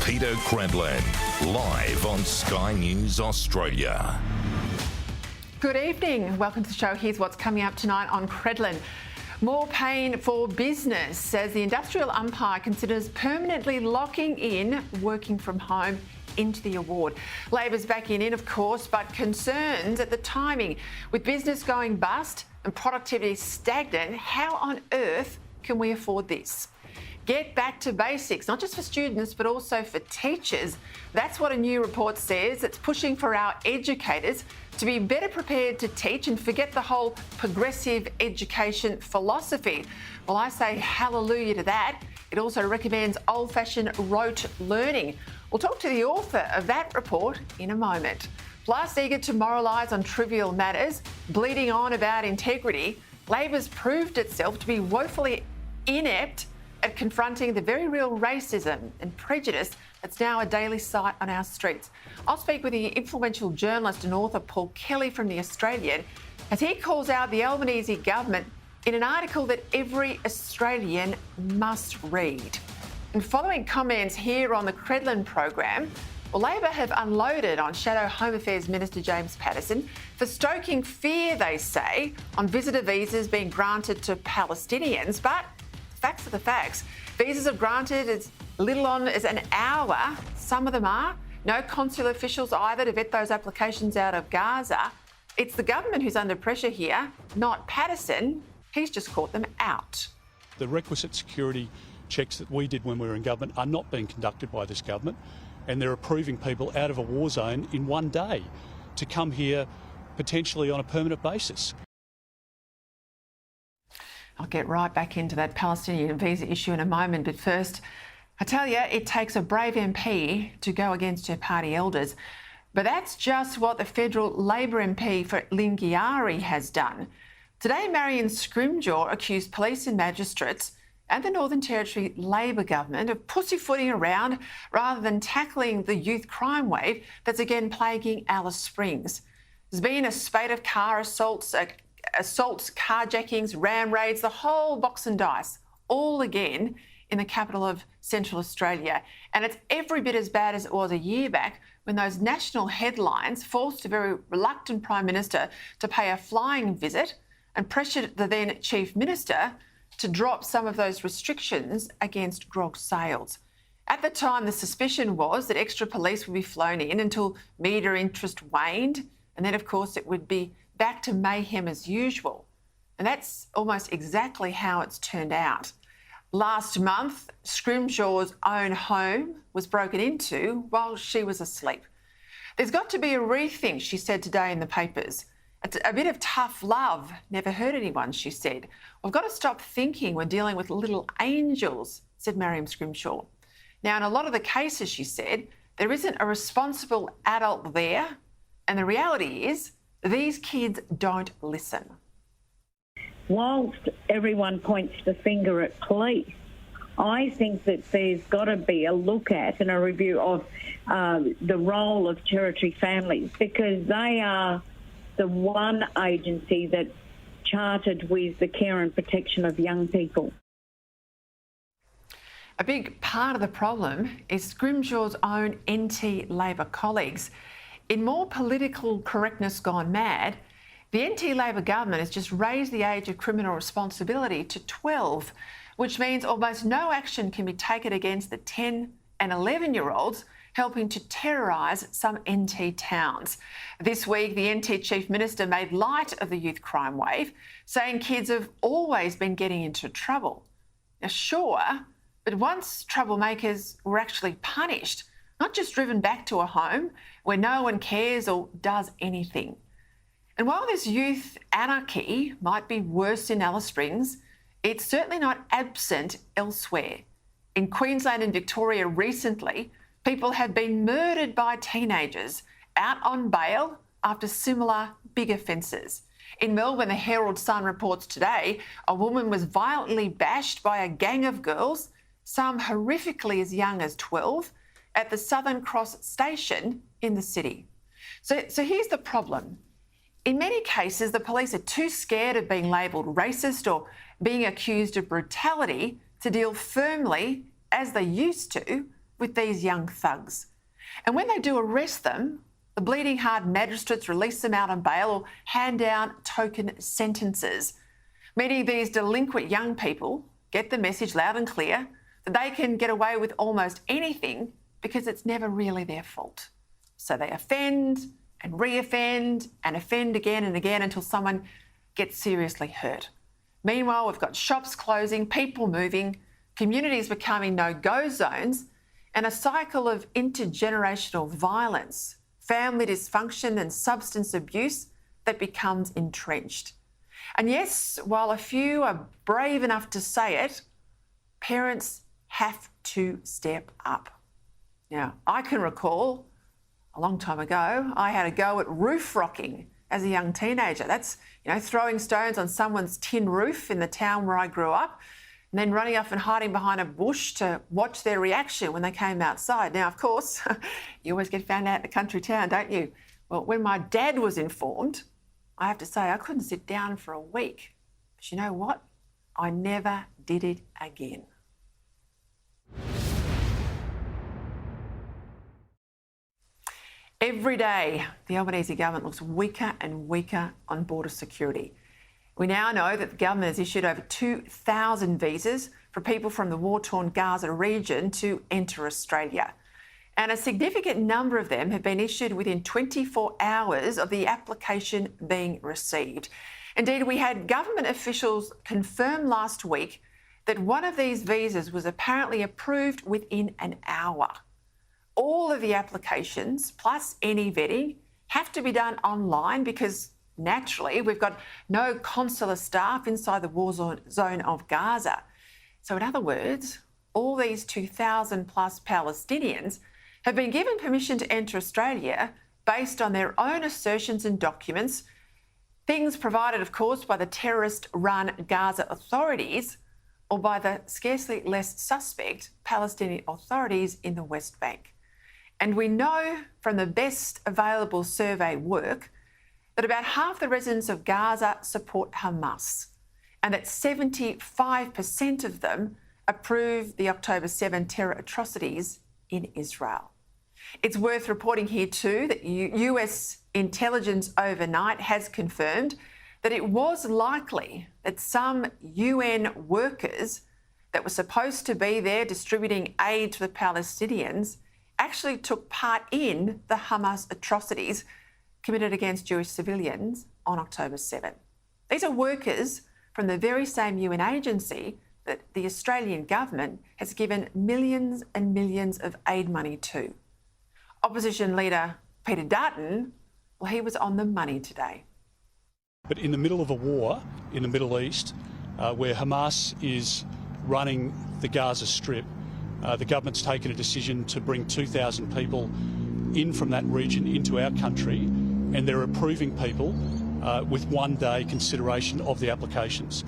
Peter Credlin, live on Sky News Australia. Good evening. Welcome to the show. Here's what's coming up tonight on Credlin. More pain for business as the industrial umpire considers permanently locking in working from home into the award. Labor's backing in, of course, but concerns at the timing. With business going bust and productivity stagnant, how on earth can we afford this? Get back to basics, not just for students, but also for teachers. That's what a new report says. It's pushing for our educators to be better prepared to teach and forget the whole progressive education philosophy. Well, I say hallelujah to that. It also recommends old-fashioned rote learning. We'll talk to the author of that report in a moment. Plus, eager to moralise on trivial matters, bleeding on about integrity, Labor's proved itself to be woefully inept at confronting the very real racism and prejudice that's now a daily sight on our streets. I'll speak with the influential journalist and author Paul Kelly from The Australian as he calls out the Albanese government in an article that every Australian must read. And following comments here on the Credlin program, well, Labor have unloaded on Shadow Home Affairs Minister James Patterson for stoking fear, they say, on visitor visas being granted to Palestinians. But facts are the facts. Visas are granted as little on as an hour. Some of them are. No consular officials either to vet those applications out of Gaza. It's the government who's under pressure here, not Patterson. He's just caught them out. The requisite security checks that we did when we were in government are not being conducted by this government, and they're approving people out of a war zone in one day to come here potentially on a permanent basis. I'll get right back into that Palestinian visa issue in a moment, but first, I tell you, it takes a brave MP to go against her party elders. But that's just what the federal Labor MP for Lingiari has done. Today, Marion Scrimgeour accused police and magistrates and the Northern Territory Labor government of pussyfooting around rather than tackling the youth crime wave that's again plaguing Alice Springs. There's been a spate of car assaults, carjackings, ram raids, the whole box and dice, all again in the capital of Central Australia. And it's every bit as bad as it was a year back when those national headlines forced a very reluctant Prime Minister to pay a flying visit and pressured the then Chief Minister to drop some of those restrictions against grog sales. At the time, the suspicion was that extra police would be flown in until media interest waned, and then, of course, it would be back to mayhem as usual. And that's almost exactly how it's turned out. Last month, Scrimgeour's own home was broken into while she was asleep. There's got to be a rethink, she said today in the papers. It's a bit of tough love never hurt anyone, she said. We've got to stop thinking we're dealing with little angels, said Marion Scrimgeour. Now, in a lot of the cases, she said, there isn't a responsible adult there, and the reality is these kids don't listen. Whilst everyone points the finger at police, I think that there's got to be a look at and a review of the role of Territory families, because they are the one agency that's chartered with the care and protection of young people. A big part of the problem is Scrimgeour's own NT Labor colleagues. In more political correctness gone mad, the NT Labor government has just raised the age of criminal responsibility to 12, which means almost no action can be taken against the 10 and 11-year-olds helping to terrorise some NT towns. This week, the NT Chief Minister made light of the youth crime wave, saying kids have always been getting into trouble. Now, sure, but once troublemakers were actually punished, not just driven back to a home where no one cares or does anything. And while this youth anarchy might be worse in Alice Springs, it's certainly not absent elsewhere. In Queensland and Victoria recently, people have been murdered by teenagers out on bail after similar big offences. In Melbourne, the Herald Sun reports today a woman was violently bashed by a gang of girls, some horrifically as young as 12, at the Southern Cross station in the city. So here's the problem. In many cases, the police are too scared of being labelled racist or being accused of brutality to deal firmly, as they used to, with these young thugs. And when they do arrest them, the bleeding heart magistrates release them out on bail or hand down token sentences, meaning these delinquent young people get the message loud and clear that they can get away with almost anything because it's never really their fault. So they offend and re-offend and offend again and again until someone gets seriously hurt. Meanwhile, we've got shops closing, people moving, communities becoming no-go zones, and a cycle of intergenerational violence, family dysfunction and substance abuse that becomes entrenched. And yes, while a few are brave enough to say it, parents have to step up. Now, I can recall a long time ago, I had a go at roof rocking as a young teenager. That's, throwing stones on someone's tin roof in the town where I grew up, and then running off and hiding behind a bush to watch their reaction when they came outside. Now, of course, you always get found out in a country town, don't you? Well, when my dad was informed, I have to say I couldn't sit down for a week. But you know what? I never did it again. Every day, the Albanese government looks weaker and weaker on border security. We now know that the government has issued over 2,000 visas for people from the war-torn Gaza region to enter Australia. And a significant number of them have been issued within 24 hours of the application being received. Indeed, we had government officials confirm last week that one of these visas was apparently approved within an hour. All of the applications, plus any vetting, have to be done online because, naturally, we've got no consular staff inside the war zone of Gaza. So in other words, all these 2,000 plus Palestinians have been given permission to enter Australia based on their own assertions and documents, things provided, of course, by the terrorist-run Gaza authorities or by the scarcely less suspect Palestinian authorities in the West Bank. And we know from the best available survey work that about half the residents of Gaza support Hamas and that 75% of them approve the October 7 terror atrocities in Israel. It's worth reporting here too that US intelligence overnight has confirmed that it was likely that some UN workers that were supposed to be there distributing aid to the Palestinians actually took part in the Hamas atrocities committed against Jewish civilians on October 7. These are workers from the very same UN agency that the Australian government has given millions and millions of aid money to. Opposition leader Peter Dutton, well, he was on the money today. But in the middle of a war in the Middle East, where Hamas is running the Gaza Strip, the government's taken a decision to bring 2,000 people in from that region into our country, and they're approving people with one-day consideration of the applications.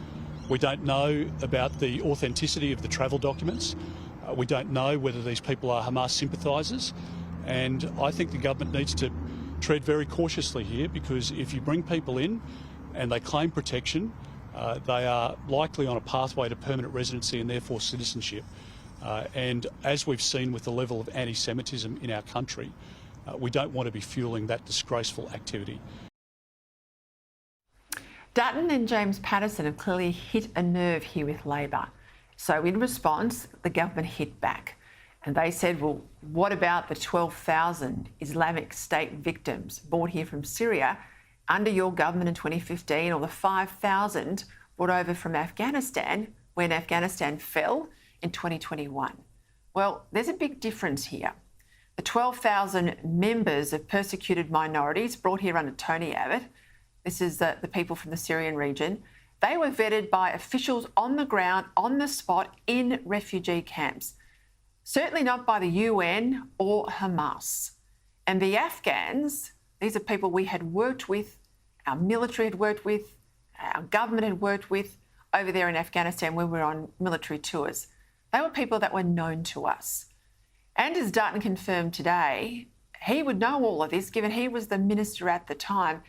We don't know about the authenticity of the travel documents. We don't know whether these people are Hamas sympathisers, and I think the government needs to tread very cautiously here, because if you bring people in and they claim protection, they are likely on a pathway to permanent residency and therefore citizenship. And as we've seen with the level of anti-Semitism in our country, we don't want to be fueling that disgraceful activity. Dutton and James Patterson have clearly hit a nerve here with Labor. So in response, the government hit back. And they said, well, what about the 12,000 Islamic State victims brought here from Syria under your government in 2015, or the 5,000 brought over from Afghanistan when Afghanistan fell in 2021? Well, there's a big difference here. The 12,000 members of persecuted minorities brought here under Tony Abbott, this is the people from the Syrian region, they were vetted by officials on the ground, on the spot, in refugee camps. Certainly not by the UN or Hamas. And the Afghans, these are people we had worked with, our military had worked with, our government had worked with over there in Afghanistan when we were on military tours. They were people that were known to us. And as Dutton confirmed today, he would know all of this given he was the minister at the time.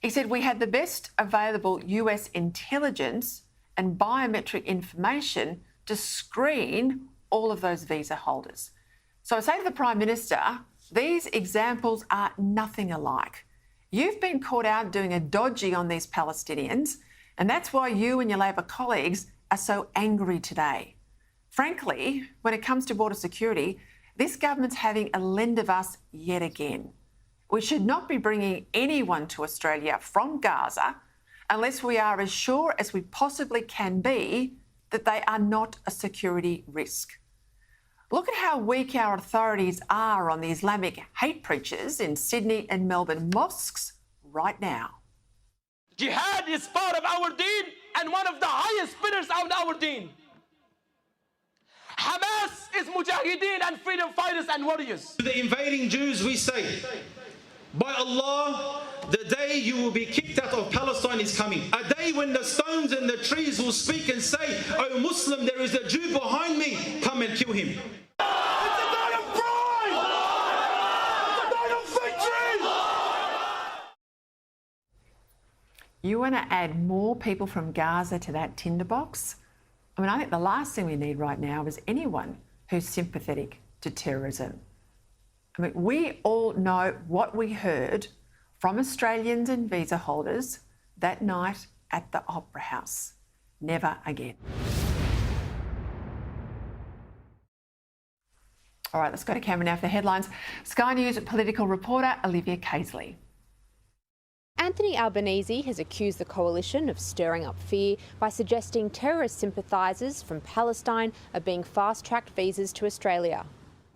He said we had the best available US intelligence and biometric information to screen all of those visa holders. So I say to the Prime Minister, these examples are nothing alike. You've been caught out doing a dodgy on these Palestinians, and that's why you and your Labor colleagues are so angry today. Frankly, when it comes to border security, this government's having a lend of us yet again. We should not be bringing anyone to Australia from Gaza unless we are as sure as we possibly can be that they are not a security risk. Look at how weak our authorities are on the Islamic hate preachers in Sydney and Melbourne mosques right now. Jihad is part of our deen and one of the highest pillars of our deen. Hamas is mujahideen and freedom fighters and warriors. To the invading Jews we say, by Allah, the day you will be kicked out of Palestine is coming. A day when the stones and the trees will speak and say, "O Muslim, there is a Jew behind me, come and kill him." It's a day of pride! It's a day of victory! You want to add more people from Gaza to that tinderbox? I mean, I think the last thing we need right now is anyone who's sympathetic to terrorism. I mean, we all know what we heard from Australians and visa holders that night at the Opera House. Never again. All right, let's go to camera now for the headlines. Sky News political reporter Olivia Casely. Anthony Albanese has accused the coalition of stirring up fear by suggesting terrorist sympathisers from Palestine are being fast-tracked visas to Australia.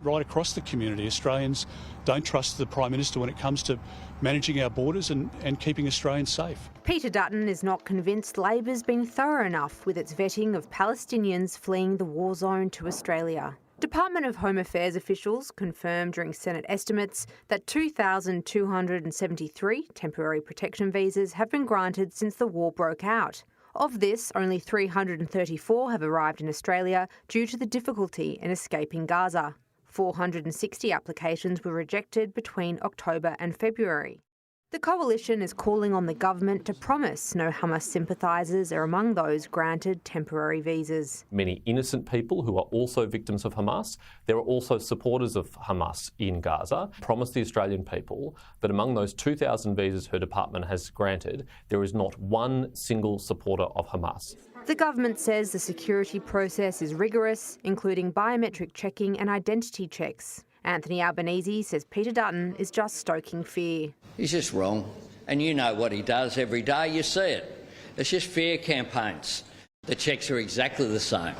Right across the community, Australians don't trust the Prime Minister when it comes to managing our borders and keeping Australians safe. Peter Dutton is not convinced Labor's been thorough enough with its vetting of Palestinians fleeing the war zone to Australia. Department of Home Affairs officials confirmed during Senate estimates that 2,273 temporary protection visas have been granted since the war broke out. Of this, only 334 have arrived in Australia due to the difficulty in escaping Gaza. 460 applications were rejected between October and February. The coalition is calling on the government to promise no Hamas sympathisers are among those granted temporary visas. Many innocent people who are also victims of Hamas. There are also supporters of Hamas in Gaza. Promise the Australian people that among those 2,000 visas her department has granted, there is not one single supporter of Hamas. The government says the security process is rigorous, including biometric checking and identity checks. Anthony Albanese says Peter Dutton is just stoking fear. He's just wrong. And you know what he does every day, you see it. It's just fear campaigns. The checks are exactly the same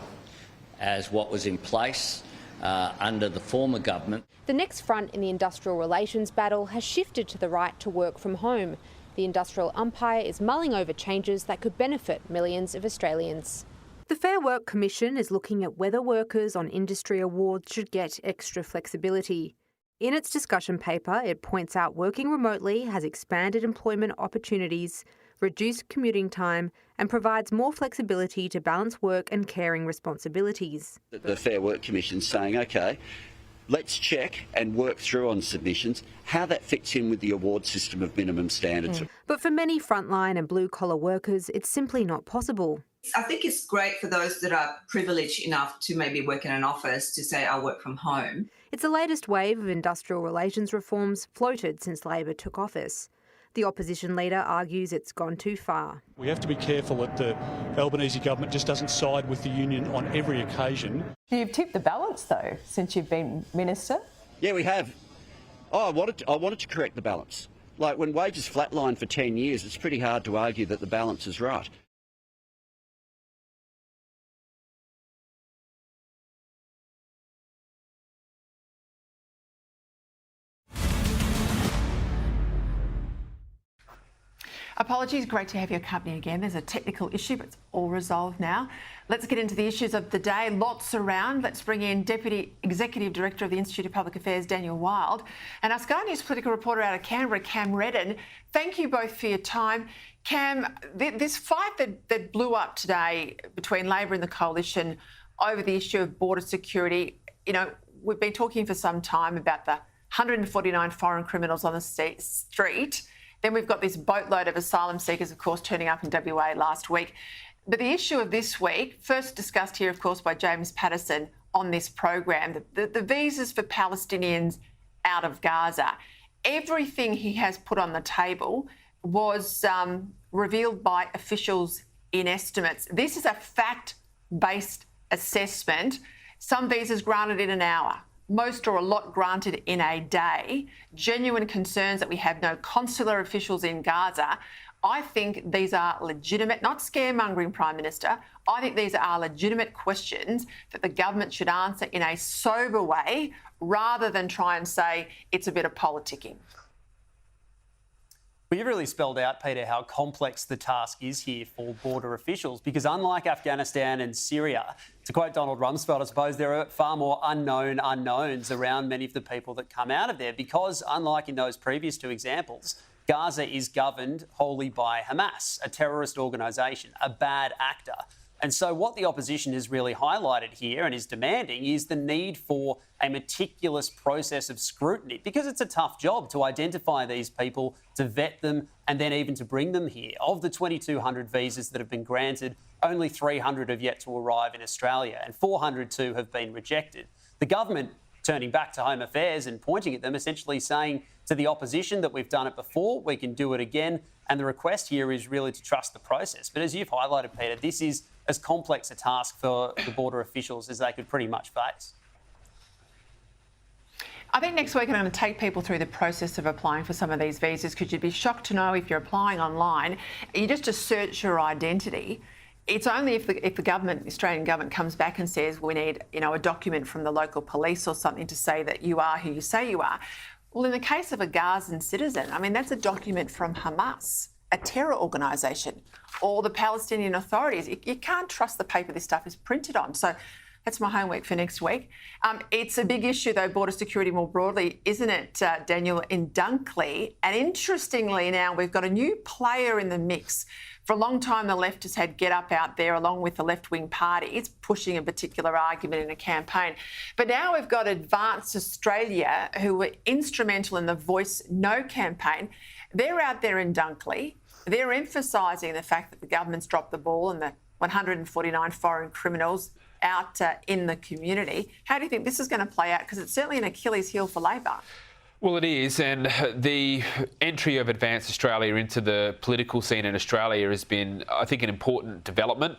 as what was in place under the former government. The next front in the industrial relations battle has shifted to the right to work from home. The industrial umpire is mulling over changes that could benefit millions of Australians. The Fair Work Commission is looking at whether workers on industry awards should get extra flexibility. In its discussion paper, it points out working remotely has expanded employment opportunities, reduced commuting time, and provides more flexibility to balance work and caring responsibilities. The Fair Work Commission's saying, OK, let's check and work through on submissions how that fits in with the award system of minimum standards. But for many frontline and blue-collar workers, it's simply not possible. I think it's great for those that are privileged enough to maybe work in an office to say, I'll work from home. It's the latest wave of industrial relations reforms floated since Labor took office. The opposition leader argues it's gone too far. We have to be careful that the Albanese government just doesn't side with the union on every occasion. You've tipped the balance, though, since you've been minister. Yeah, we have. I wanted to correct the balance. Like, when wages flatline for 10 years, it's pretty hard to argue that the balance is right. Apologies, great to have your company again. There's a technical issue, but it's all resolved now. Let's get into the issues of the day. Lots around. Let's bring in Deputy Executive Director of the Institute of Public Affairs, Daniel Wild, and our Sky News political reporter out of Canberra, Cam Redden. Thank you both for your time. Cam, this fight that blew up today between Labor and the Coalition over the issue of border security, you know, we've been talking for some time about the 149 foreign criminals on the street. Then we've got this boatload of asylum seekers, of course, turning up in WA last week. But the issue of this week, first discussed here, of course, by James Patterson on this program, the visas for Palestinians out of Gaza. Everything he has put on the table was revealed by officials in estimates. This is a fact-based assessment. Some visas granted in an hour, most or a lot granted in a day. Genuine concerns that we have no consular officials in Gaza. I think these are legitimate, not scaremongering, Prime Minister. I think these are legitimate questions that the government should answer in a sober way rather than try and say it's a bit of politicking. Well, you've really spelled out, Peter, how complex the task is here for border officials, because unlike Afghanistan and Syria, to quote Donald Rumsfeld, I suppose there are far more unknown unknowns around many of the people that come out of there, because unlike in those previous two examples, Gaza is governed wholly by Hamas, a terrorist organisation, a bad actor. And so what the opposition has really highlighted here and is demanding is the need for a meticulous process of scrutiny, because it's a tough job to identify these people, to vet them, and then even to bring them here. Of the 2,200 visas that have been granted, only 300 have yet to arrive in Australia and 402 have been rejected. The government turning back to Home Affairs and pointing at them, essentially saying to the opposition that we've done it before, we can do it again. And the request here is really to trust the process. But as you've highlighted, Peter, this is as complex a task for the border officials as they could pretty much face. I think next week I'm going to take people through the process of applying for some of these visas, because you'd be shocked to know if you're applying online, you just search your identity. It's only if the government, the Australian government, comes back and says we need, a document from the local police or something to say that you are who you say you are. Well, in the case of a Gazan citizen, that's a document from Hamas, a terror organisation, or the Palestinian authorities. You can't trust the paper this stuff is printed on. So that's my homework for next week. It's a big issue, though, border security more broadly, isn't it, Daniel, in Dunkley? And interestingly now, we've got a new player in the mix. For a long time, the left has had Get Up out there, along with the left-wing parties, pushing a particular argument in a campaign. But now we've got Advance Australia, who were instrumental in the Voice No campaign. They're out there in Dunkley. They're emphasising the fact that the government's dropped the ball and the 149 foreign criminals out in the community. How do you think this is going to play out? Because it's certainly an Achilles heel for Labor. Well, it is, and the entry of Advance Australia into the political scene in Australia has been, I think, an important development.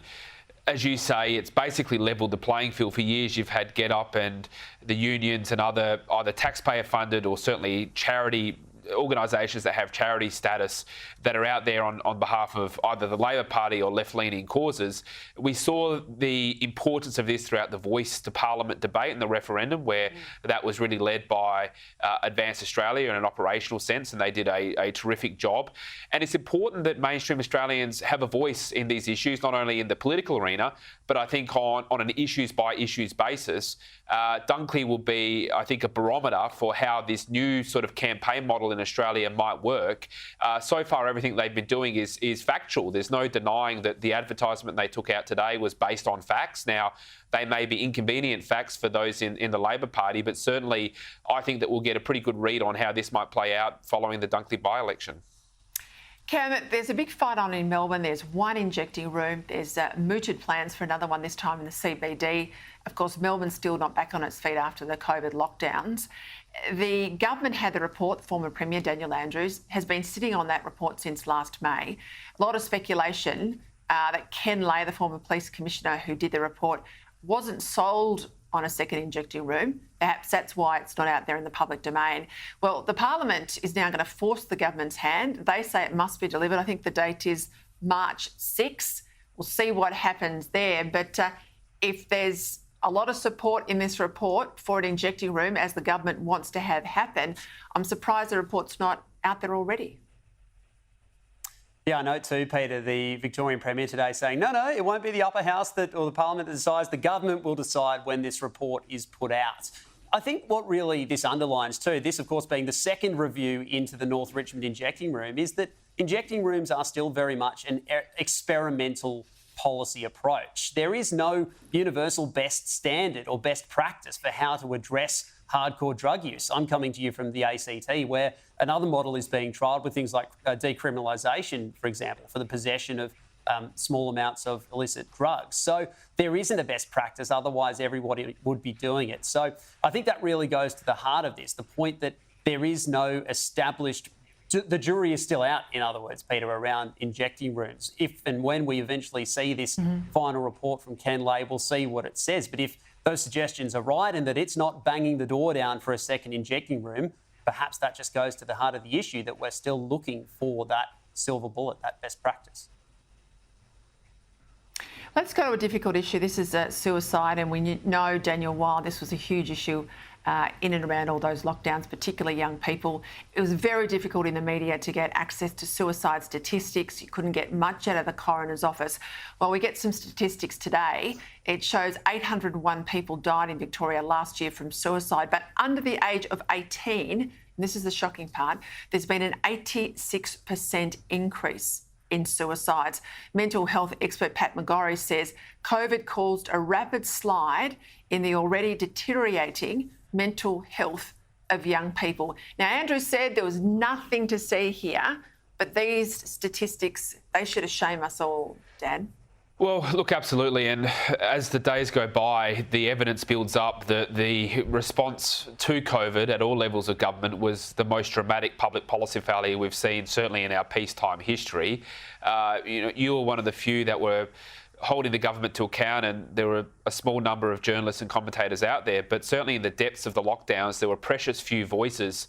As you say, it's basically levelled the playing field. For years, you've had Get Up and the unions and other either taxpayer-funded or certainly charity organisations that have charity status that are out there on behalf of either the Labor Party or left-leaning causes. We saw the importance of this throughout the Voice to Parliament debate and the referendum, where that was really led by Advance Australia in an operational sense, and they did a terrific job. And it's important that mainstream Australians have a voice in these issues, not only in the political arena, but I think on an issues-by-issues basis. Dunkley will be, I think, a barometer for how this new sort of campaign model in Australia might work. So far, everything they've been doing is factual. There's no denying that the advertisement they took out today was based on facts. Now, they may be inconvenient facts for those in the Labor Party, but certainly I think that we'll get a pretty good read on how this might play out following the Dunkley by-election. Cam, there's a big fight on in Melbourne. There's one injecting room. There's mooted plans for another one, this time in the CBD. Of course, Melbourne's still not back on its feet after the COVID lockdowns. The government had the report. The former Premier, Daniel Andrews, has been sitting on that report since last May. A lot of speculation that Ken Lay, the former police commissioner who did the report, wasn't sold on a second injecting room. Perhaps that's why it's not out there in the public domain. Well, the Parliament is now going to force the government's hand. They say it must be delivered. I think the date is March 6. We'll see what happens there. But if there's a lot of support in this report for an injecting room, as the government wants to have happen, I'm surprised the report's not out there already. Yeah, I note too, Peter, the Victorian Premier today saying, no, it won't be the upper house or the Parliament that decides. The government will decide when this report is put out. I think what really this underlines too, this of course being the second review into the North Richmond injecting room, is that injecting rooms are still very much an experimental policy approach. There is no universal best standard or best practice for how to address hardcore drug use. I'm coming to you from the ACT, where another model is being trialled with things like decriminalisation, for example, for the possession of small amounts of illicit drugs. So there isn't a best practice, otherwise everybody would be doing it. So I think that really goes to the heart of this, the point that there is no established, the jury is still out, in other words, Peter, around injecting rooms. If and when we eventually see this final report from Ken Lay, we'll see what it says. But if those suggestions are right and that it's not banging the door down for a second injecting room, perhaps that just goes to the heart of the issue, that we're still looking for that silver bullet, that best practice. Let's go to a difficult issue. This is suicide, and we know, Daniel, while this was a huge issue in and around all those lockdowns, particularly young people, it was very difficult in the media to get access to suicide statistics. You couldn't get much out of the coroner's office. Well, we get some statistics today. It shows 801 people died in Victoria last year from suicide, but under the age of 18, and this is the shocking part, there's been an 86% increase in suicides. Mental health expert Pat McGorry says COVID caused a rapid slide in the already deteriorating mental health of young people. Now, Andrew said there was nothing to see here, but these statistics, they should shame us all, Dan. Well, look, absolutely. And as the days go by, the evidence builds up that the response to COVID at all levels of government was the most dramatic public policy failure we've seen, certainly in our peacetime history. You were one of the few that were holding the government to account, and there were a small number of journalists and commentators out there, but certainly in the depths of the lockdowns, there were precious few voices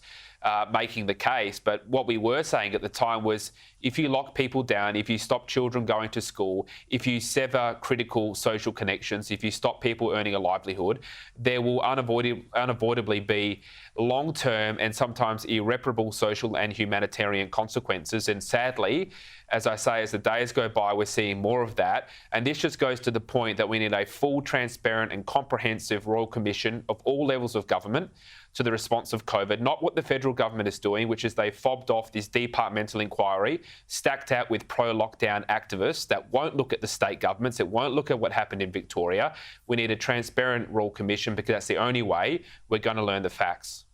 making the case. But what we were saying at the time was, if you lock people down, if you stop children going to school, if you sever critical social connections, if you stop people earning a livelihood, there will unavoidably be long-term and sometimes irreparable social and humanitarian consequences. And sadly, as I say, as the days go by, we're seeing more of that. And this just goes to the point that we need a full, transparent and comprehensive Royal Commission of all levels of government to the response of COVID, not what the federal government is doing, which is they fobbed off this departmental inquiry, stacked out with pro-lockdown activists that won't look at the state governments, it won't look at what happened in Victoria. We need a transparent Royal Commission, because that's the only way we're going to learn the facts.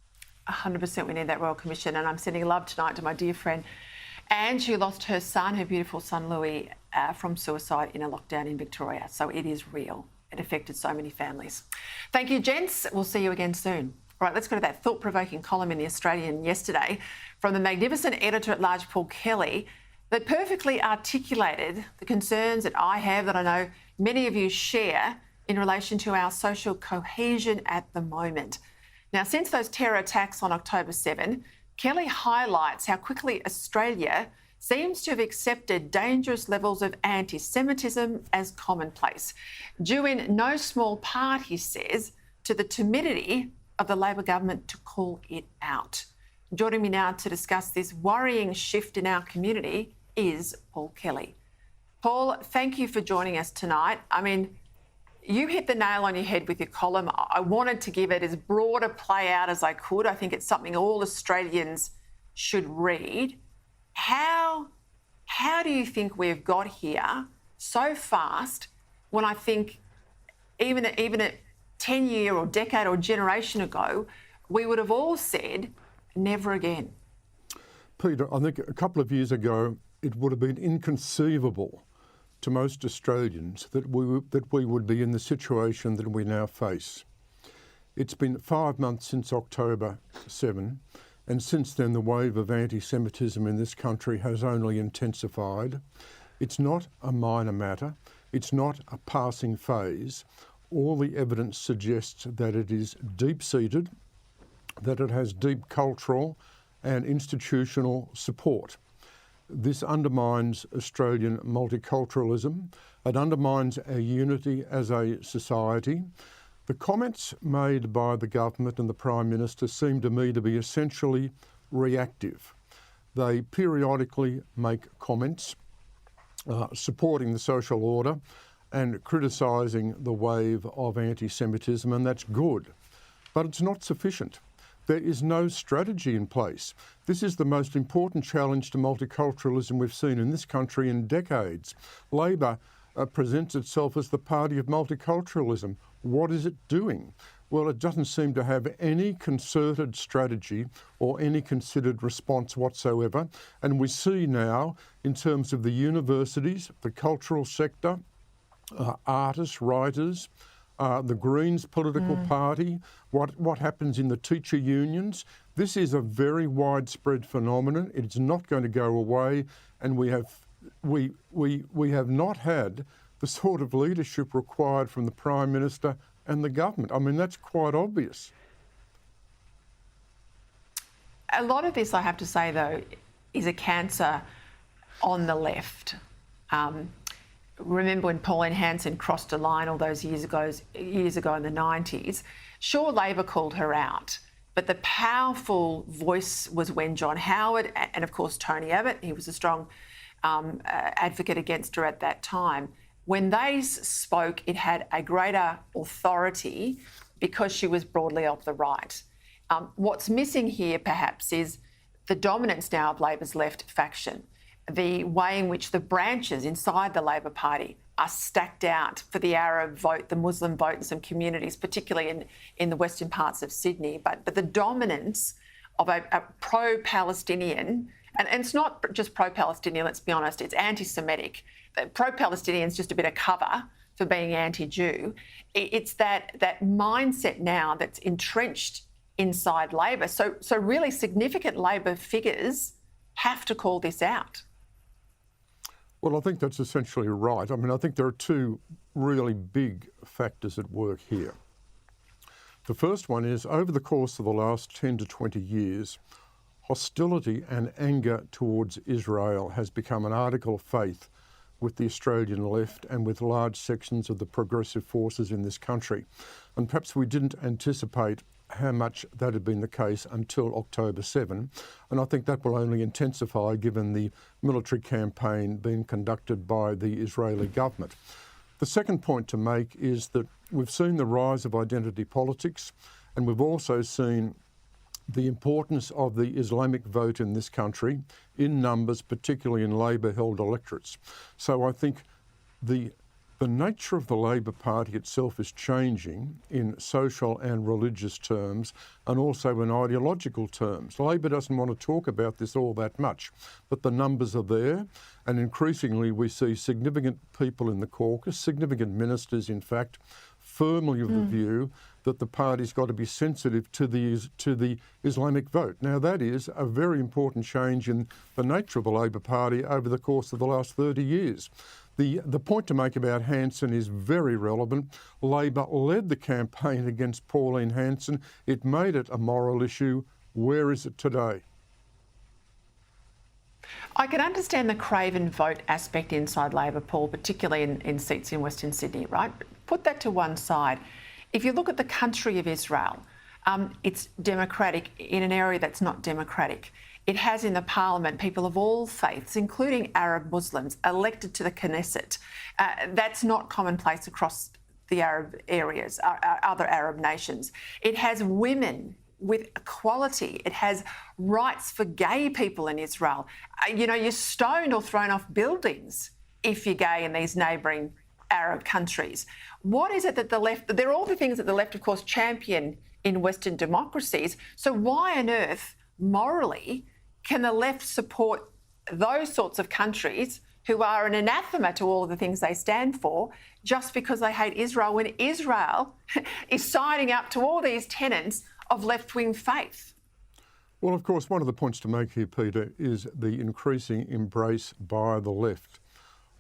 100% we need that Royal Commission, and I'm sending love tonight to my dear friend Ange, who lost her son, her beautiful son Louis, from suicide in a lockdown in Victoria. So it is real. It affected so many families. Thank you, gents. We'll see you again soon. All right, let's go to that thought-provoking column in The Australian yesterday from the magnificent editor-at-large Paul Kelly that perfectly articulated the concerns that I have, that I know many of you share, in relation to our social cohesion at the moment. Now, since those terror attacks on October 7, Kelly highlights how quickly Australia seems to have accepted dangerous levels of anti-Semitism as commonplace, due in no small part, he says, to the timidity of the Labor government to call it out. Joining me now to discuss this worrying shift in our community is Paul Kelly. Paul, thank you for joining us tonight. I mean, you hit the nail on your head with your column. I wanted to give it as broad a play out as I could. I think it's something all Australians should read. How do you think we've got here so fast, when I think even a 10-year or decade or generation ago, we would have all said, never again? Peter, I think a couple of years ago, it would have been inconceivable to most Australians that we would be in the situation that we now face. It's been 5 months since October 7, and since then the wave of anti-Semitism in this country has only intensified. It's not a minor matter. It's not a passing phase. All the evidence suggests that it is deep-seated, that it has deep cultural and institutional support. This undermines Australian multiculturalism. It undermines our unity as a society. The comments made by the government and the Prime Minister seem to me to be essentially reactive. They periodically make comments supporting the social order and criticising the wave of anti-Semitism, and that's good. But it's not sufficient. There is no strategy in place. This is the most important challenge to multiculturalism we've seen in this country in decades. Labor presents itself as the party of multiculturalism. What is it doing? well, it doesn't seem to have any concerted strategy or any considered response whatsoever. And we see now, in terms of the universities, the cultural sector, artists, writers, the Greens political party, what happens in the teacher unions. This is a very widespread phenomenon. It's not going to go away, and we have not had the sort of leadership required from the Prime Minister and the government. I mean, that's quite obvious. A lot of this, I have to say, though, is a cancer on the left. Remember when Pauline Hanson crossed a line all those years ago in the 90s? Sure, Labor called her out, but the powerful voice was when John Howard and, of course, Tony Abbott, he was a strong advocate against her at that time. When they spoke, it had a greater authority because she was broadly of the right. What's missing here, perhaps, is the dominance now of Labor's left faction, the way in which the branches inside the Labor Party are stacked out for the Arab vote, the Muslim vote in some communities, particularly in the western parts of Sydney. But the dominance of a pro-Palestinian, and it's not just pro-Palestinian, let's be honest, it's anti-Semitic. Pro-Palestinian is just a bit of cover for being anti-Jew. It's that mindset now that's entrenched inside Labor. So really significant Labor figures have to call this out. Well, I think that's essentially right. I mean, I think there are two really big factors at work here. The first one is, over the course of the last 10 to 20 years, hostility and anger towards Israel has become an article of faith with the Australian left and with large sections of the progressive forces in this country. And perhaps we didn't anticipate how much that had been the case until October 7. And I think that will only intensify given the military campaign being conducted by the Israeli government. The second point to make is that we've seen the rise of identity politics, and we've also seen the importance of the Islamic vote in this country in numbers, particularly in Labor-held electorates. So I think the nature of the Labor Party itself is changing in social and religious terms, and also in ideological terms. Labor doesn't want to talk about this all that much, but the numbers are there, and increasingly we see significant people in the caucus, significant ministers in fact, firmly of the view that the party's got to be sensitive to the Islamic vote. Now, that is a very important change in the nature of the Labor Party over the course of the last 30 years. The point to make about Hanson is very relevant. Labor led the campaign against Pauline Hanson. It made it a moral issue. Where is it today? I can understand the craven vote aspect inside Labor, Paul, particularly in seats in Western Sydney, right? But put that to one side. If you look at the country of Israel, it's democratic in an area that's not democratic. It has in the parliament people of all faiths, including Arab Muslims, elected to the Knesset. That's not commonplace across the Arab areas, other Arab nations. It has women with equality. It has rights for gay people in Israel. You're stoned or thrown off buildings if you're gay in these neighbouring Arab countries. What is it that the left, they're all the things that the left, of course, champion in Western democracies. So why on earth, morally, can the left support those sorts of countries who are an anathema to all of the things they stand for just because they hate Israel, when Israel is signing up to all these tenets of left-wing faith? Well, of course, one of the points to make here, Peter, is the increasing embrace by the left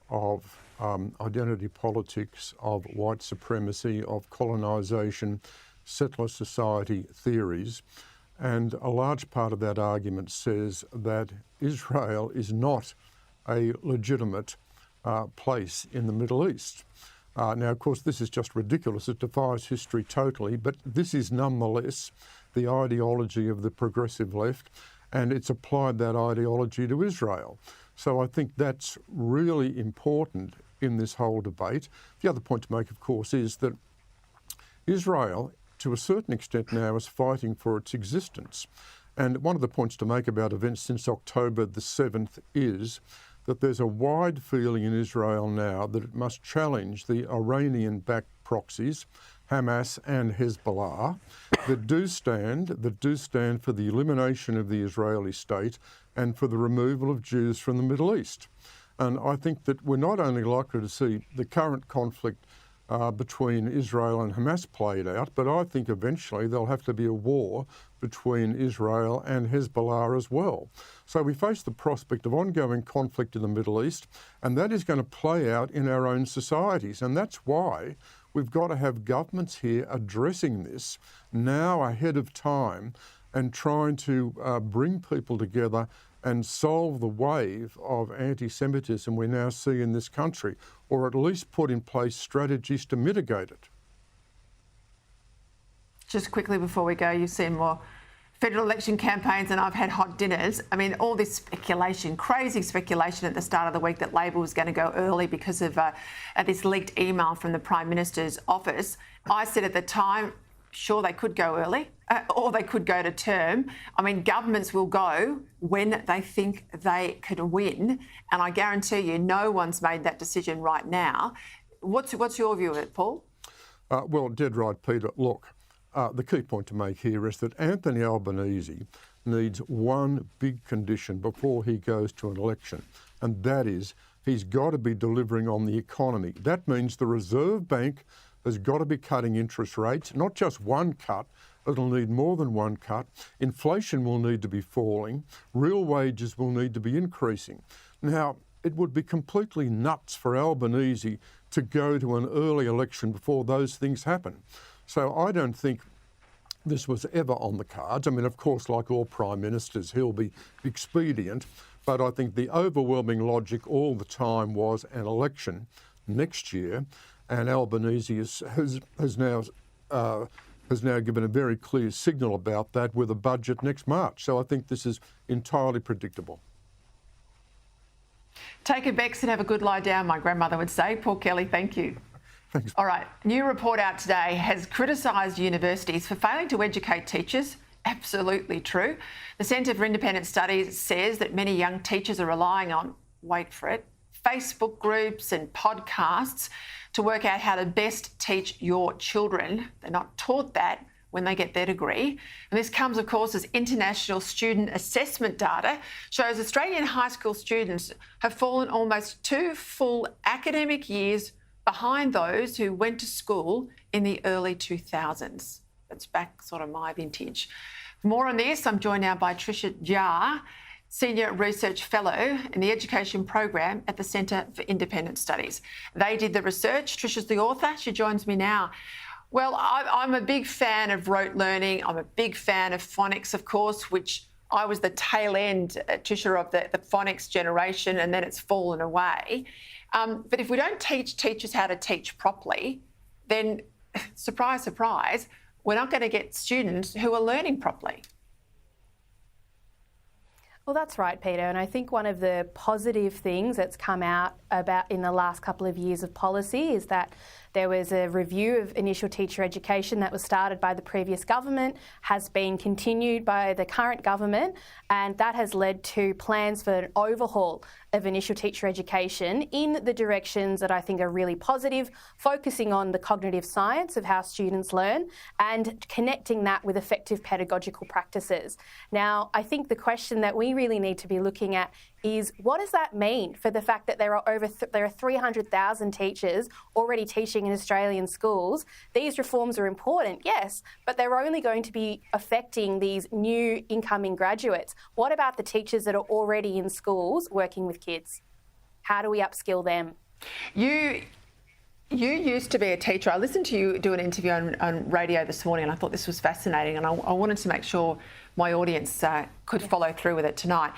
of identity politics, of white supremacy, of colonisation, settler society theories. And a large part of that argument says that Israel is not a legitimate place in the Middle East. Now, of course, this is just ridiculous. It defies history totally, but this is nonetheless the ideology of the progressive left, and it's applied that ideology to Israel. So I think that's really important in this whole debate. The other point to make, of course, is that Israel, to a certain extent now, is fighting for its existence. And one of the points to make about events since October the 7th is that there's a wide feeling in Israel now that it must challenge the Iranian-backed proxies, Hamas and Hezbollah that do stand for the elimination of the Israeli state and for the removal of Jews from the Middle East. And I think that we're not only likely to see the current conflict between Israel and Hamas played out, but I think eventually there'll have to be a war between Israel and Hezbollah as well. So we face the prospect of ongoing conflict in the Middle East, and that is going to play out in our own societies. And that's why we've got to have governments here addressing this now ahead of time and trying to bring people together and solve the wave of anti-Semitism we now see in this country, or at least put in place strategies to mitigate it. Just quickly before we go, you've seen more federal election campaigns and I've had hot dinners. I mean, all this speculation, crazy speculation at the start of the week that Labor was going to go early because of this leaked email from the Prime Minister's office. I said at the time, sure, they could go early or they could go to term. I mean, governments will go when they think they can win. And I guarantee you no one's made that decision right now. What's your view of it, Paul? Well, dead right, Peter. Look, the key point to make here is that Anthony Albanese needs one big condition before he goes to an election, and that is he's got to be delivering on the economy. That means the Reserve Bank has got to be cutting interest rates, not just one cut, it'll need more than one cut. Inflation will need to be falling. Real wages will need to be increasing. Now, it would be completely nuts for Albanese to go to an early election before those things happen. So I don't think this was ever on the cards. I mean, of course, like all prime ministers, he'll be expedient, but I think the overwhelming logic all the time was an election next year. And Albanese has now given a very clear signal about that with a budget next March. So I think this is entirely predictable. Take a Bex and have a good lie down, my grandmother would say. Paul Kelly, thank you. Thanks. All right, new report out today has criticised universities for failing to educate teachers. Absolutely true. The Centre for Independent Studies says that many young teachers are relying on, wait for it, Facebook groups and podcasts to work out how to best teach your children. They're not taught that when they get their degree. And this comes, of course, as international student assessment data shows Australian high school students have fallen almost 2 full academic years behind those who went to school in the early 2000s. That's back sort of my vintage. For more on this, I'm joined now by Tricia Jar, Senior Research Fellow in the Education Program at the Centre for Independent Studies. They did the research. Tricia's the author. She joins me now. Well, I'm a big fan of rote learning. I'm a big fan of phonics, of course, which I was the tail end, Tricia, of the phonics generation, and then it's fallen away. But if we don't teach teachers how to teach properly, then, surprise, surprise, we're not going to get students who are learning properly. Well, that's right, Peter. And I think one of the positive things that's come out about in the last couple of years of policy is that there was a review of initial teacher education that was started by the previous government, has been continued by the current government, and that has led to plans for an overhaul of initial teacher education in the directions that I think are really positive, focusing on the cognitive science of how students learn and connecting that with effective pedagogical practices. Now, I think the question that we really need to be looking at is what does that mean for the fact that there are 300,000 teachers already teaching in Australian schools? These reforms are important, yes, but they're only going to be affecting these new incoming graduates. What about the teachers that are already in schools working with kids? How do we upskill them? You used to be a teacher. I listened to you do an interview on radio this morning and I thought this was fascinating, and I wanted to make sure my audience could follow through with it tonight.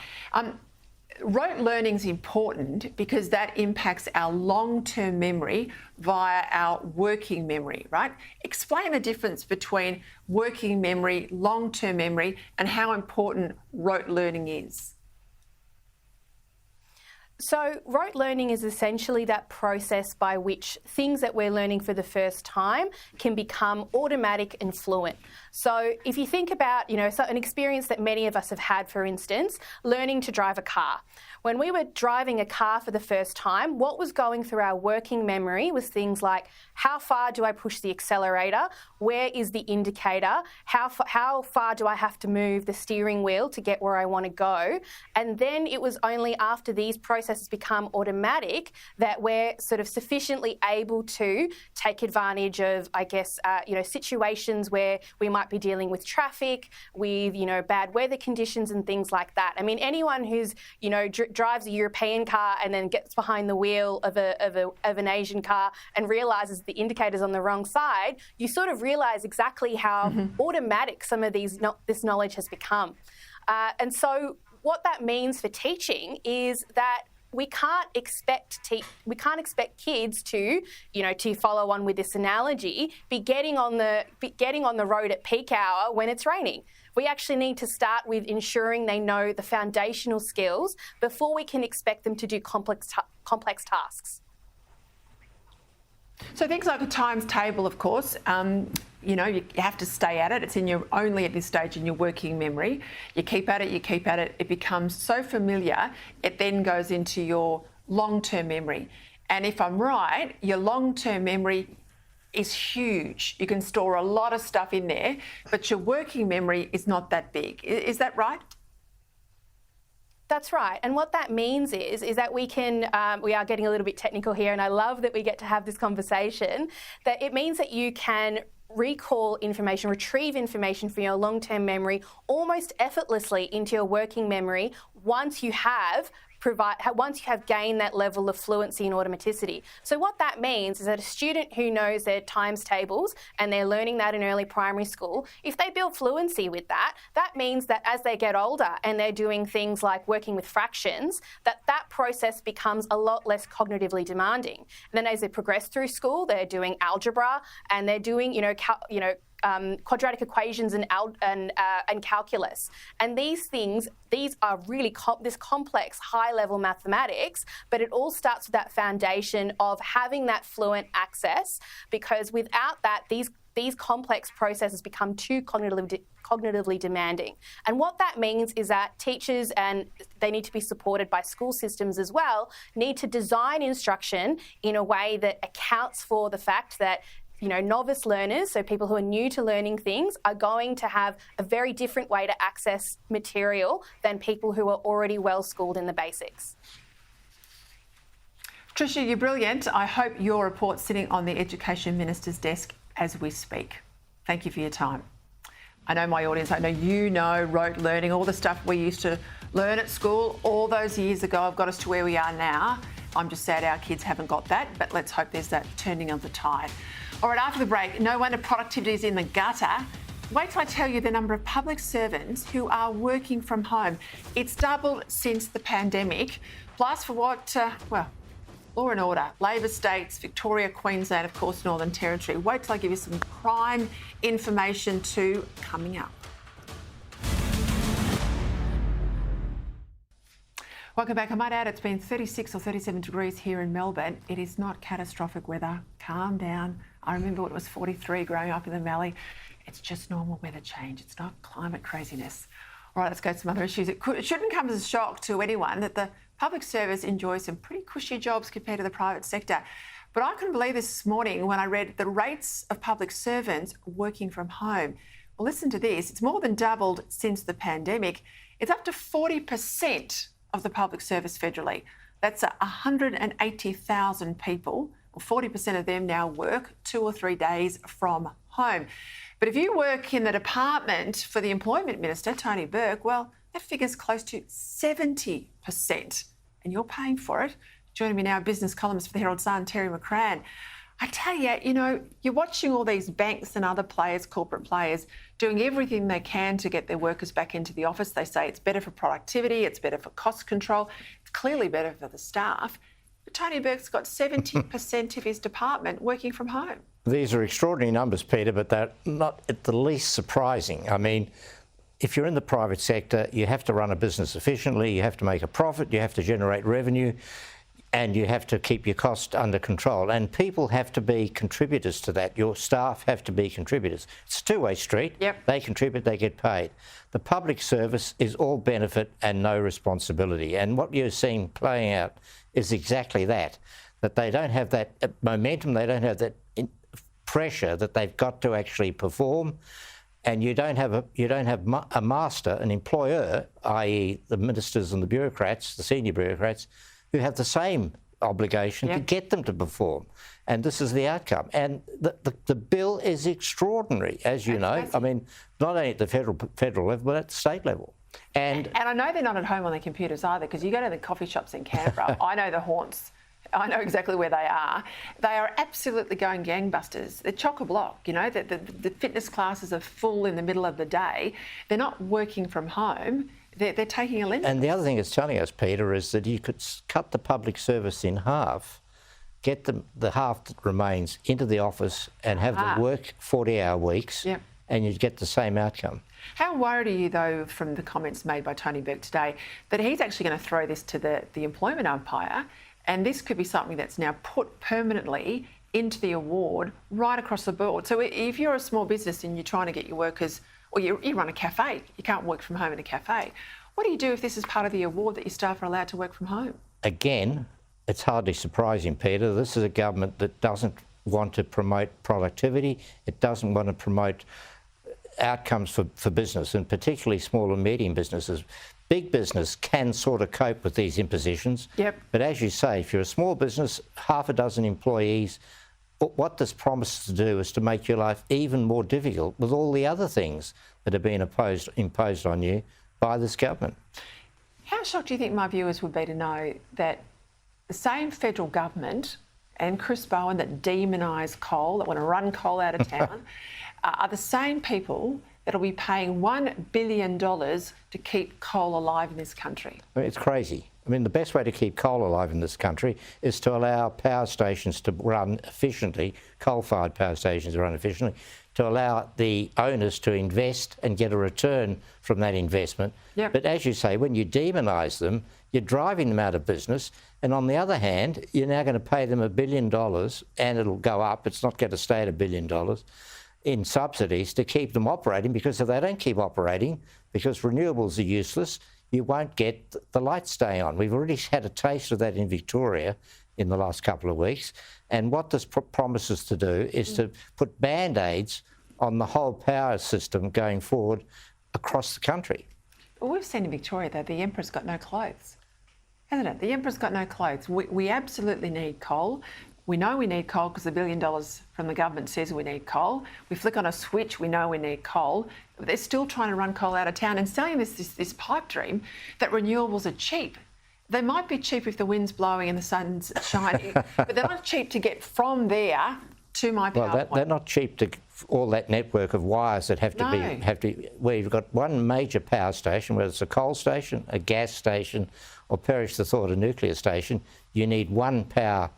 Rote learning is important because that impacts our long-term memory via our working memory, right? Explain the difference between working memory, long-term memory, and how important rote learning is. So rote learning is essentially that process by which things that we're learning for the first time can become automatic and fluent. So if you think about, an experience that many of us have had, for instance, learning to drive a car. When we were driving a car for the first time, what was going through our working memory was things like, how far do I push the accelerator? Where is the indicator? How far do I have to move the steering wheel to get where I want to go? And then it was only after these processes become automatic that we're sort of sufficiently able to take advantage of, I guess, situations where we might be dealing with traffic, with, bad weather conditions and things like that. I mean, anyone who's, drives a European car and then gets behind the wheel of an Asian car and realises the indicator's on the wrong side, you sort of realise exactly how automatic some of this knowledge has become. And so what that means for teaching is that we can't expect kids to, to follow on with this analogy, be getting on the road at peak hour when it's raining. We actually need to start with ensuring they know the foundational skills before we can expect them to do complex tasks. So things like a times table, of course, you have to stay at it. It's only at this stage in your working memory. You keep at it, it becomes so familiar, it then goes into your long-term memory. And if I'm right, your long-term memory is huge. You can store a lot of stuff in there, but your working memory is not that big. Is that right? That's right. And what that means is that we are getting a little bit technical here, and I love that we get to have this conversation, that it means that you can recall information, retrieve information from your long-term memory almost effortlessly into your working memory once you have gained that level of fluency and automaticity. So what that means is that a student who knows their times tables and they're learning that in early primary school, if they build fluency with that, that means that as they get older and they're doing things like working with fractions, that process becomes a lot less cognitively demanding. And then as they progress through school, they're doing algebra and they're doing, quadratic equations and calculus. And these are really this complex high-level mathematics, but it all starts with that foundation of having that fluent access, because without that, these complex processes become too cognitively demanding. And what that means is that teachers, and they need to be supported by school systems as well, need to design instruction in a way that accounts for the fact that novice learners, so people who are new to learning things, are going to have a very different way to access material than people who are already well schooled in the basics. Tricia, you're brilliant. I hope your report's sitting on the Education Minister's desk as we speak. Thank you for your time. I know my audience, I know you know rote learning, all the stuff we used to learn at school all those years ago have got us to where we are now. I'm just sad our kids haven't got that, but let's hope there's that turning of the tide. All right, after the break, no wonder productivity is in the gutter. Wait till I tell you the number of public servants who are working from home. It's doubled since the pandemic. Plus, for what, law and order, Labor states, Victoria, Queensland, of course, Northern Territory. Wait till I give you some crime information too, coming up. Welcome back. I might add it's been 36 or 37 degrees here in Melbourne. It is not catastrophic weather. Calm down. I remember it was 43 growing up in the valley. It's just normal weather change. It's not climate craziness. All right, let's go to some other issues. It shouldn't come as a shock to anyone that the public service enjoys some pretty cushy jobs compared to the private sector. But I couldn't believe this morning when I read the rates of public servants working from home. Well, listen to this. It's more than doubled since the pandemic. It's up to 40% of the public service federally. That's 180,000 people, or 40% of them now work 2 or 3 days from home. But if you work in the department for the Employment Minister, Tony Burke, well, that figure's close to 70%, and you're paying for it. Joining me now, business columnist for the Herald Sun, Terry McCrann. I tell you, you're watching all these banks and other players, corporate players, doing everything they can to get their workers back into the office. They say it's better for productivity, it's better for cost control, it's clearly better for the staff. But Tony Burke's got 70% of his department working from home. These are extraordinary numbers, Peter, but they're not at the least surprising. I mean, if you're in the private sector, you have to run a business efficiently, you have to make a profit, you have to generate revenue. and you have to keep your cost under control. And people have to be contributors to that. Your staff have to be contributors. It's a two-way street. Yep. They contribute, they get paid. The public service is all benefit and no responsibility. And what you're seeing playing out is exactly that they don't have that momentum, they don't have that pressure that they've got to actually perform. And you don't have a master, an employer, i.e. the ministers and the bureaucrats, the senior bureaucrats, who have the same obligation to get them to perform. And this is the outcome. And the bill is extraordinary, as you know. I mean, not only at the federal level, but at the state level. And I know they're not at home on their computers either, because you go to the coffee shops in Canberra, I know the haunts. I know exactly where they are. They are absolutely going gangbusters. They're chock-a-block, you know. The fitness classes are full in the middle of the day. They're not working from home. They're taking a lens. And the other thing it's telling us, Peter, is that you could cut the public service in half, get the half that remains into the office and have them work 40-hour weeks, and you'd get the same outcome. How worried are you, though, from the comments made by Tony Burke today, that he's actually going to throw this to the employment umpire, and this could be something that's now put permanently into the award right across the board? So if you're a small business and you're trying to get your workers, or you run a cafe, you can't work from home in a cafe. What do you do if this is part of the award that your staff are allowed to work from home? Again, it's hardly surprising, Peter. This is a government that doesn't want to promote productivity. It doesn't want to promote outcomes for business, and particularly small and medium businesses. Big business can sort of cope with these impositions. But as you say, if you're a small business, half a dozen employees, what this promises to do is to make your life even more difficult with all the other things that have been imposed on you by this government. How shocked do you think my viewers would be to know that the same federal government and Chris Bowen that demonise coal, that want to run coal out of town, are the same people that'll be paying $1 billion to keep coal alive in this country? I mean, it's crazy. I mean, the best way to keep coal alive in this country is to allow power stations to run efficiently, coal-fired power stations to run efficiently, to allow the owners to invest and get a return from that investment. But as you say, when you demonise them, you're driving them out of business. And on the other hand, you're now going to pay them $1 billion, and it'll go up. It's not going to stay at $1 billion in subsidies to keep them operating, because if they don't keep operating, because renewables are useless, you won't get the lights staying on. We've already had a taste of that in Victoria in the last couple of weeks. And what this promises to do is to put band-aids on the whole power system going forward across the country. Well, we've seen in Victoria, though, the Emperor's got no clothes, hasn't it? The Emperor's got no clothes. We absolutely need coal. We know we need coal because the $1 billion from the government says we need coal. We flick on a switch, we know we need coal. But they're still trying to run coal out of town and selling this pipe dream that renewables are cheap. They might be cheap if the wind's blowing and the sun's shining, but they're not cheap to get from there to my power point. They're not cheap to all that network of wires that have to be. Where you've got one major power station, whether it's a coal station, a gas station, or perish the thought, a nuclear station, you need one power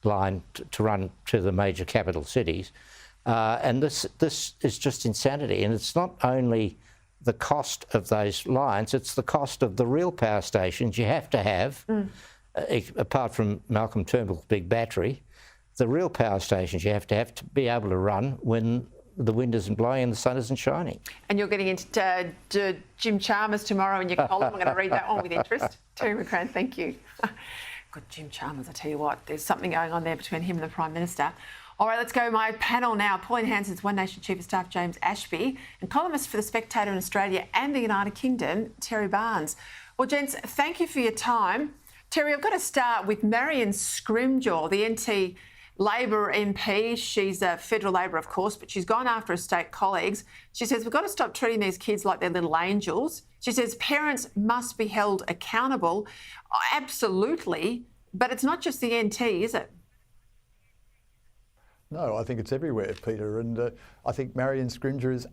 line to run to the major capital cities. And this is just insanity. And it's not only the cost of those lines, it's the cost of the real power stations you have to have, apart from Malcolm Turnbull's big battery, the real power stations you have to be able to run when the wind isn't blowing and the sun isn't shining. And you're getting into Jim Chalmers tomorrow in your column. I'm going to read that one with interest. Terry McCrann, thank you. Good, Jim Chalmers, I tell you what, there's something going on there between him and the Prime Minister. All right, let's go my panel now. Pauline Hanson's One Nation Chief of Staff, James Ashby, and columnist for The Spectator in Australia and the United Kingdom, Terry Barnes. Well, gents, thank you for your time. Terry, I've got to start with Marion Scrimgeour, the NT Labor MP. She's a federal Labor, of course, but she's gone after her state colleagues. She says, we've got to stop treating these kids like they're little angels. She says parents must be held accountable. Absolutely. But it's not just the NT, is it? No, I think it's everywhere, Peter, and I think Marion Scrimgeour is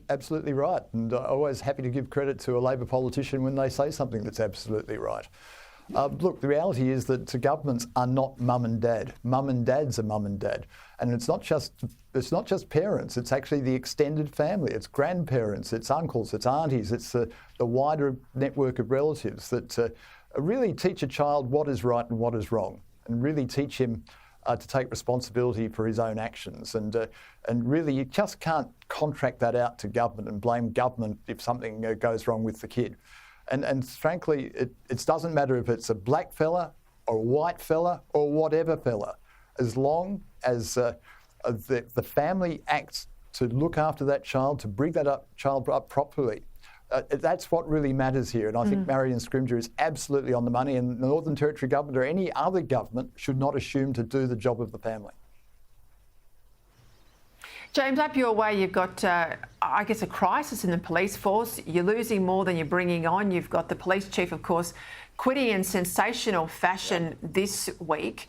absolutely right, and I'm always happy to give credit to a Labor politician when they say something that's absolutely right. Look, the reality is that governments are not mum and dad. Mum and dads are mum and dad, and it's not just parents. It's actually the extended family. It's grandparents, it's uncles, it's aunties, it's the wider network of relatives that really teach a child what is right and what is wrong. and really teach him to take responsibility for his own actions. And really, you just can't contract that out to government and blame government if something goes wrong with the kid. And frankly, it doesn't matter if it's a black fella or a white fella or whatever fella, as long as the family acts to look after that child, to bring that child up properly. That's what really matters here. And I think Marion Scrimgeour is absolutely on the money, and the Northern Territory government or any other government should not assume to do the job of the family. James, up your way, you've got, I guess, a crisis in the police force. You're losing more than you're bringing on. You've got the police chief, of course, quitting in sensational fashion this week.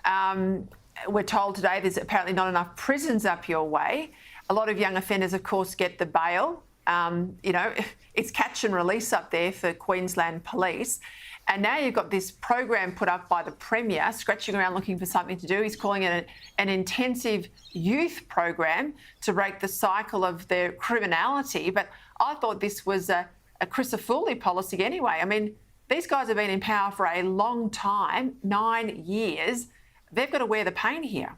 We're told today there's apparently not enough prisons up your way. A lot of young offenders, of course, get the bail. You know, it's catch and release up there for Queensland Police. And now you've got this program put up by the Premier, scratching around looking for something to do. He's calling it an intensive youth program to break the cycle of their criminality. But I thought this was a Crisafulli policy anyway. I mean, these guys have been in power for a long time, 9 years. They've got to wear the pain here.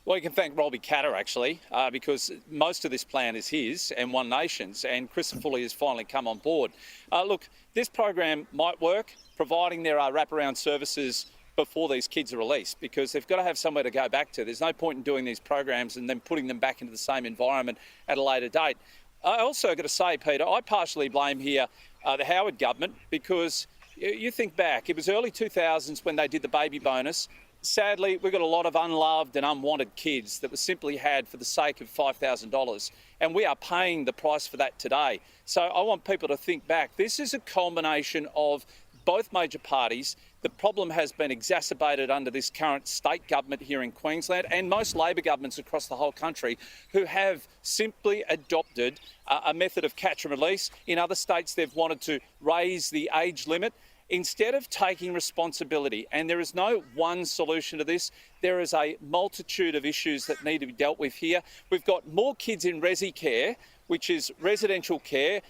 Well, you can thank Robbie Katter, actually, because most of this plan is his and One Nation's, and Crisafulli has finally come on board. Look, this program might work, providing there are wraparound services before these kids are released, because they've got to have somewhere to go back to. There's no point in doing these programs and then putting them back into the same environment at a later date. I also got to say, Peter, I partially blame here the Howard government, because you think back, it was early 2000s when they did the baby bonus. Sadly, we've got a lot of unloved and unwanted kids that were simply had for the sake of $5,000, and we are paying the price for that today. So I want people to think back. This is a culmination of both major parties. The problem has been exacerbated under this current state government here in Queensland and most Labor governments across the whole country, who have simply adopted a method of catch and release. In other states, they've wanted to raise the age limit instead of taking responsibility. And there is no one solution to this. There is a multitude of issues that need to be dealt with here. We've got more kids in resi care, which is residential care,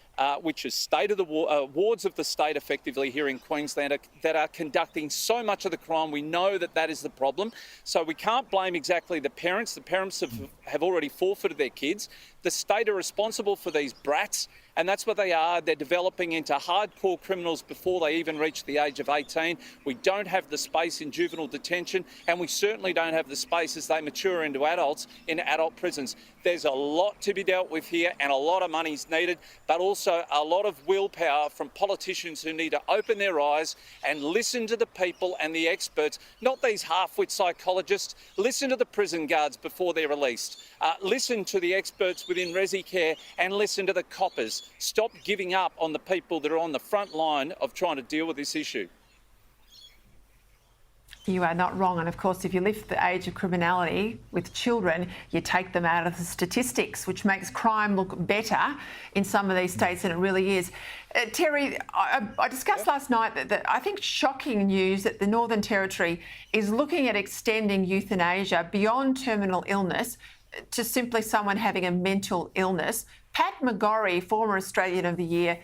which is state of the wards of the state effectively here in Queensland, that are conducting so much of the crime. We know that that is the problem. So we can't blame exactly the parents. The parents have already forfeited their kids. The state are responsible for these brats, and that's what they are. They're developing into hardcore criminals before they even reach the age of 18. We don't have the space in juvenile detention, and we certainly don't have the space as they mature into adults in adult prisons. There's a lot to be dealt with here, and a lot of money's needed, but also a lot of willpower from politicians who need to open their eyes and listen to the people and the experts, not these half-wit psychologists. Listen to the prison guards before they're released. Listen to the experts within resi care, and listen to the coppers. Stop giving up on the people that are on the front line of trying to deal with this issue. You are not wrong. And of course, if you lift the age of criminality with children, you take them out of the statistics, which makes crime look better in some of these states than it really is. Terry, I discussed last night that I think shocking news that the Northern Territory is looking at extending euthanasia beyond terminal illness to simply someone having a mental illness. Pat McGorry, former Australian of the Year,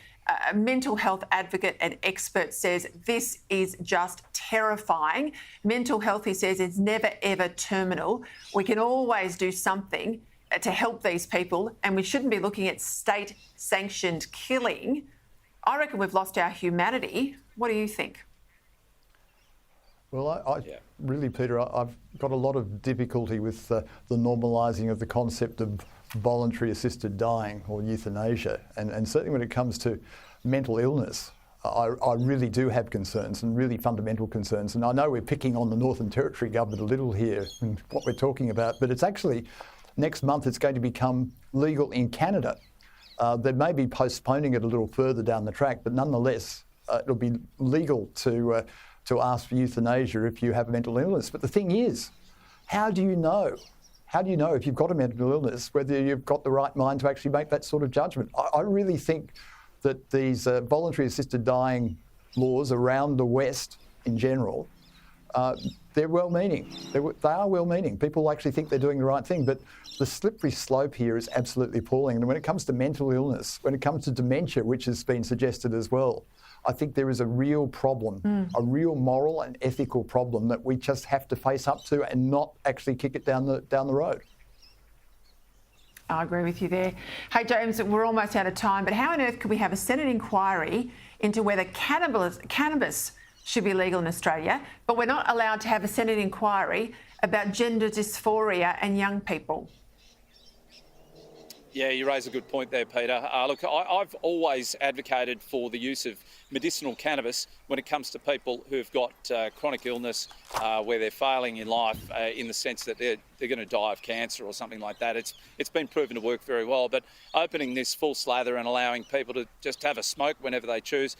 a mental health advocate and expert, says this is just terrifying. Mental health, he says, is never, ever terminal. We can always do something to help these people, and we shouldn't be looking at state-sanctioned killing. I reckon we've lost our humanity. What do you think? Well, really, Peter, I've got a lot of difficulty with the normalising of the concept of voluntary assisted dying or euthanasia. And certainly when it comes to mental illness, I really do have concerns, and really fundamental concerns. And I know we're picking on the Northern Territory government a little here in what we're talking about, but it's actually, next month it's going to become legal in Canada. They may be postponing it a little further down the track, but nonetheless, it'll be legal to ask for euthanasia if you have a mental illness. But the thing is, how do you know? How do you know if you've got a mental illness, whether you've got the right mind to actually make that sort of judgment? I really think that these voluntary assisted dying laws around the West in general, they're well-meaning. They are well-meaning. People actually think they're doing the right thing, but the slippery slope here is absolutely appalling. And when it comes to mental illness, when it comes to dementia, which has been suggested as well, I think there is a real problem, a real moral and ethical problem that we just have to face up to and not actually kick it down the road. I agree with you there. Hey, James, we're almost out of time, but how on earth could we have a Senate inquiry into whether cannabis should be legal in Australia, but we're not allowed to have a Senate inquiry about gender dysphoria and young people? Yeah, you raise a good point there, Peter. Look, I've always advocated for the use of medicinal cannabis when it comes to people who've got chronic illness where they're failing in life in the sense that they're going to die of cancer or something like that. It's been proven to work very well, but opening this full slather and allowing people to just have a smoke whenever they choose,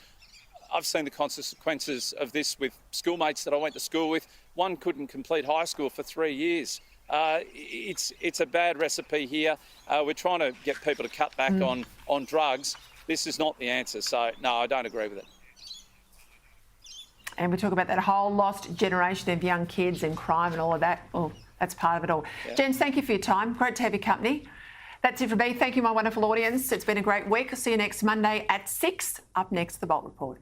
I've seen the consequences of this with schoolmates that I went to school with. One couldn't complete high school for 3 years. It's a bad recipe here. We're trying to get people to cut back on drugs. This is not the answer. So, no, I don't agree with it. And we talk about that whole lost generation of young kids and crime and all of that. Oh, that's part of it all. Yeah. Jens, thank you for your time. Great to have your company. That's it from me. Thank you, my wonderful audience. It's been a great week. I'll see you next Monday at 6. Up next, The Bolt Report.